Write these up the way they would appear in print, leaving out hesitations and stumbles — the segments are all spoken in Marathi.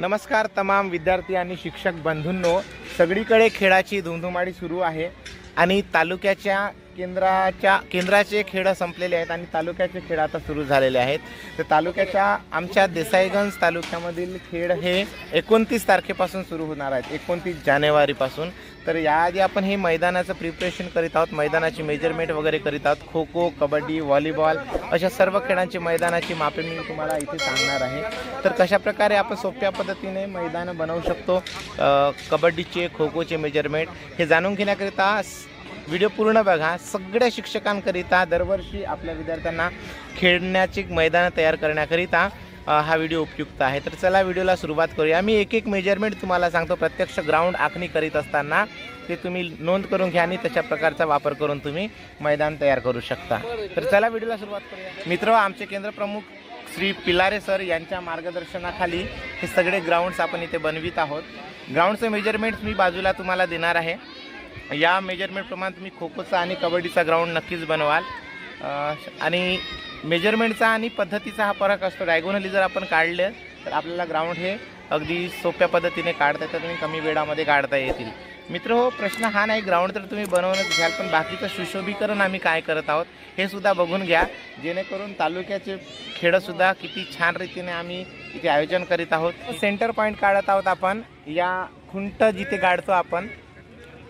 नमस्कार तमाम विद्यार्थी आणि शिक्षक बंधूंनो, सगळीकडे खेळाची धुमधुमाडी सुरू आहे आणि तालुक्याच्या केंद्राचे खेळ संपलेले आहेत आणि तालुक्याचे खेळ आता सुरू झालेले आहेत। तर तालुक्याच्या आमच्या देसाईगंज तालुक्यामधील खेळ हे 29 तारखेपासून सुरू होणार आहेत, 29 जानेवारीपासून। तर याआधी आपण हे मैदानाचं प्रिपरेशन करीत आहोत, मैदानाची मेजरमेंट वगैरे करीत आहोत। खो खो, कबड्डी, व्हॉलीबॉल अशा सर्व खेळांची मैदानाची मापे मी तुम्हाला इथे सांगणार आहे। तर कशा प्रकारे आपण सोप्या पद्धतीने मैदान बनवू शकतो, कबड्डीचे, खो खोचे मेजरमेंट हे जाणून घेण्याकरिता व्हिडिओ पूर्ण बघा। सगळ्या शिक्षकांकरिता दरवर्षी आपल्या विद्यार्थ्यांना खेळण्याची मैदान तयार करण्याकरिता हा व्हिडिओ उपयुक्त आहे। तर चला व्हिडिओला सुरुवात करूया। मी एक एक मेजरमेंट तुम्हाला सांगतो, प्रत्यक्ष ग्राउंड आखणी करीत असताना ते तुम्ही नोंद करून घ्या आणि तशा प्रकारचा वापर करून तुम्ही मैदान तयार करू शकता। तर चला व्हिडिओला सुरुवात करूया। मित्र, आमचे केंद्र प्रमुख श्री पिलारे सर यांच्या मार्गदर्शनाखाली हे सगळे ग्राउंड्स आपण इथे बनवित आहोत। ग्राउंडचे मेजरमेंट्स मी बाजूला तुम्हाला देणार आहे। या मेजरमेंटप्रमाणे तुम्ही खो खोचा आणि कबड्डीचा ग्राउंड नक्कीच बनवाल। आणि मेजरमेंटचा आणि पद्धतीचा हा फरक असतो। डायगोनली जर आपण काढले तर आपल्याला ग्राउंड हे अगदी सोप्या पद्धतीने काढता येतात आणि कमी वेळामध्ये काढता येतील। मित्र हो, प्रश्न हा नाही ग्राउंड तर तुम्ही बनवूनच घ्याल, पण बाकीचं सुशोभीकरण आम्ही काय करत आहोत हे सुद्धा बघून घ्या, जेणेकरून तालुक्याचे खेळसुद्धा किती छान रीतीने आम्ही इथे आयोजन करीत आहोत। सेंटर पॉईंट काढत आहोत आपण। या खुंट जिथे काढतो आपण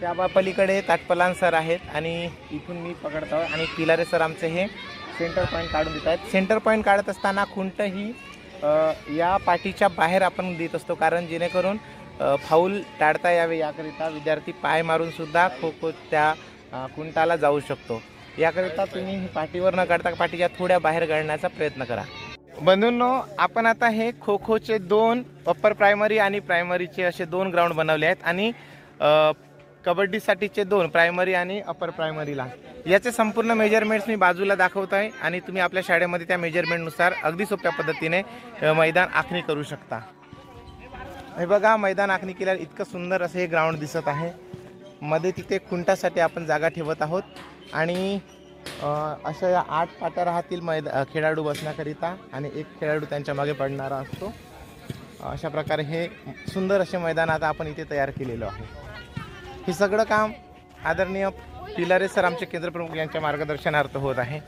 त्या पलीकडे ताटपलान सर आहेत आणि इथून मी पकडतो आणि पिलारे सर आमचे हे सेंटर पॉईंट काढून देत आहेत। सेंटर पॉईंट काढत असताना खुंट ही या पाठीच्या बाहेर आपण देत असतो, कारण जेणेकरून फाऊल टाळता यावे याकरिता विद्यार्थी पाय मारून सुद्धा खो खो त्या खुंटाला जाऊ शकतो। याकरिता तुम्ही पाठीवर न काढता पाठीच्या थोड्या बाहेर काढण्याचा प्रयत्न करा। बंधूंनो, आपण आता हे खो खोचे 2 अप्पर प्रायमरी आणि प्रायमरीचे असे 2 ग्राउंड बनवले आहेत आणि कबड्डीसाठीचे 2 प्रायमरी आणि अप्पर प्रायमरीला याचे संपूर्ण मेजरमेंट्स मी बाजूला दाखवत आहे आणि तुम्ही आपल्या शाळेमध्ये त्या मेजरमेंटनुसार अगदी सोप्या पद्धतीने मैदान आखणी करू शकता। हे बघा, मैदान आखणी केल्यावर इतकं सुंदर असं हे ग्राउंड दिसत आहे। मध्ये तिथे खुंटासाठी आपण जागा ठेवत आहोत आणि अशा या 8 पाट्या राहतील खेळाडू बसण्याकरिता आणि एक खेळाडू त्यांच्या मागे पडणारा असतो। अशा प्रकारे हे सुंदर असे मैदान आता आपण इथे तयार केलेलं आहे। हे सगळं काम आदरणीय पिलारे सर आमचे केंद्रप्रमुख यांच्या मार्गदर्शनार्थ होत आहे।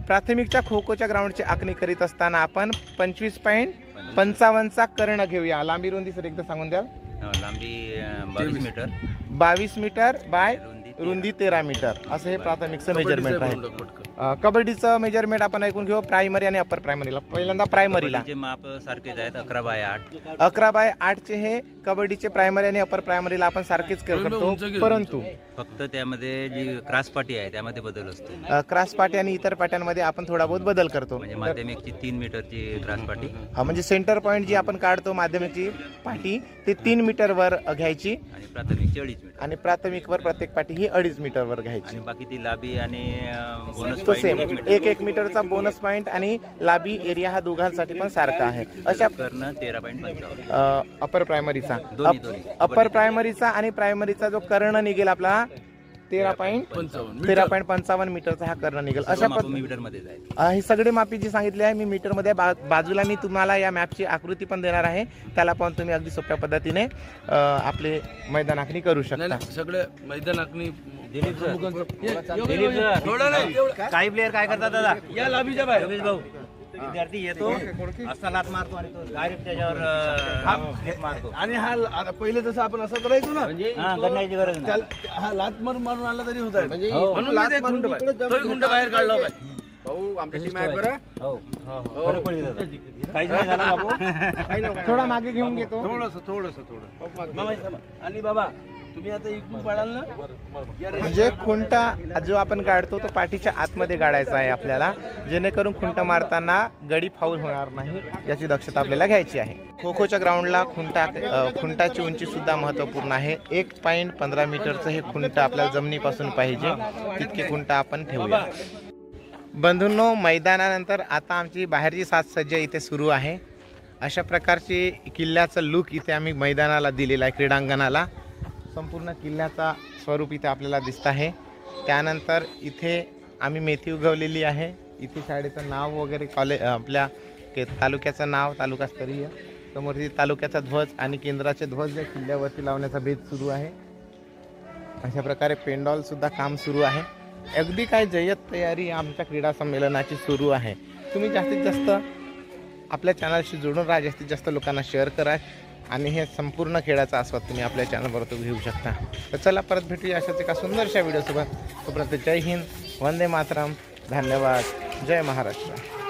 प्राथमिकच्या खो खोच्या ग्राउंडची आखणी करीत असताना आपण 25.55चा कर्ण घेऊया। लांबी रुंदी सर एकदा सांगून द्या। लांबी 22 मीटर, 22 मीटर बाय रुंदी 13 मीटर असं हे प्राथमिकचं मेजरमेंट आहे। कबड्डीचं मेजरमेंट आपण ऐकून घेऊ, प्रायमरी आणि अप्पर प्रायमरीला। पहिल्यांदा प्रायमरीला माप सारखेच आहेत, 11/8। 11/8चे हे कबड्डीचे प्रायमरी आणि अप्पर प्रायमरीला आपण सारखेच करतो, परंतु फक्त त्यामध्ये जी क्रॉस पाटी आहे त्यामध्ये बदल असतो। क्रॉस पाटी आणि इतर पाट्यांमध्ये आपण थोडा बहुत बदल करतो। म्हणजे माध्यमिकची 3 मीटरची क्रॉस पाटी, म्हणजे सेंटर पॉईंट जी आपण काढतो माध्यमिकची पाटी ते 3 मीटरवर घ्यायची आणि प्राथमिकची 2.5 मीटर आणि प्राथमिकवर प्रत्येक पाटी ही 2.5 मीटरवर घ्यायची। बाकी ती लांबी आणि बोनस सेम 1 मीटरचा बोनस पॉईंट आणि लांबी एरिया हा दोघांसाठी पण सारखा आहे। अशा कर्ण 13.55 अप्पर प्रायमरीचा, दोन्ही अप्पर प्रायमरीचा आणि प्रायमरीचा जो कर्ण निघेल आपला 13.55 मीटरचा हा कर्ण निघेल। अशा मीटरमध्ये जाईल। ही सगळी मापी जी सांगितली आहे मी मीटरमध्ये बाजूला मी तुम्हाला या मॅपची आकृती पण देणार आहे, त्याला पण तुम्ही अगदी सोप्या पद्धतीने आपले मैदान आखणी करू शकता। सगळे मैदान आखणी काही प्लेयर काय करतात दादा, या लांबीच्या बाहेर भाऊ विद्यार्थी येतो असा लात मारतो आणि तो डायरेक्ट त्याच्यावर हेट मारतो। आणि हा पहिले जसं आपण असं करायचो ना, करण्याची गरज नाही। हा लात मारून आला तरी होत आहे, म्हणून लात मी ते मारून गुंड बाहेर काढला पाहिजे। भाऊ आमची टीम आहे बरं, हो फरक पडली दादा, काहीच नाही झालं बाबू। थोडा मागे घेऊन घेतो थोडस। आणि बाबा तुम्ही आता इकडून पाडाल ना, म्हणजे खुंटा जो आपण काढतो तो पाठीच्या आतमध्ये काढायचा आहे आपल्याला, जेणेकरून खुंटा मारताना गडी फाऊल होणार नाही याची दक्षता आपल्याला घ्यायची आहे। खो खोच्या ग्राउंडला खुंटाची उंची सुद्धा महत्त्वपूर्ण आहे। 1.15 मीटरचं हे खुंट आपल्याला जमिनीपासून पाहिजे, तितके खुंटा आपण ठेवूया। बंधूंनो, मैदानानंतर आता आमची बाहेरची साजसज्जा इथे सुरू आहे। अशा प्रकारची किल्ल्याचं लुक इथे आम्ही मैदानाला दिलेला आहे, क्रीडांगणाला संपूर्ण किल्ल्याचा स्वरूप इथे आपल्याला दिसत आहे। त्यानंतर इथे आम्ही मेथी उगवलेली आहे, इथे शाळेचं नाव वगैरे, कॉलेज आपल्या तालुक्याचं नाव तालुकास्तरीय समोरची तालुक्याचा ध्वज आणि केंद्राचे ध्वज या किल्ल्यावरती लावण्याचा बेत सुरू आहे. अशा प्रकारे पेंडॉल सुद्धा काम सुरू आहे. अगदी काय जय्यत तयारी आमच्या क्रीडा संमेलनाची सुरू आहे. तुम्ही जास्तीत जास्त आपल्या चॅनलशी जोडून राहा, जास्तीत जास्त लोकांना शेअर करा आणि हे संपूर्ण खेळाचा आस्वाद तुम्ही आपल्या चॅनलवर तो घेऊ शकता. तर चला परत भेटूया अशाच एका सुंदरशा व्हिडिओसोबत. तोपर्यंत जय हिंद, वंदे मातरम, धन्यवाद, जय महाराष्ट्र.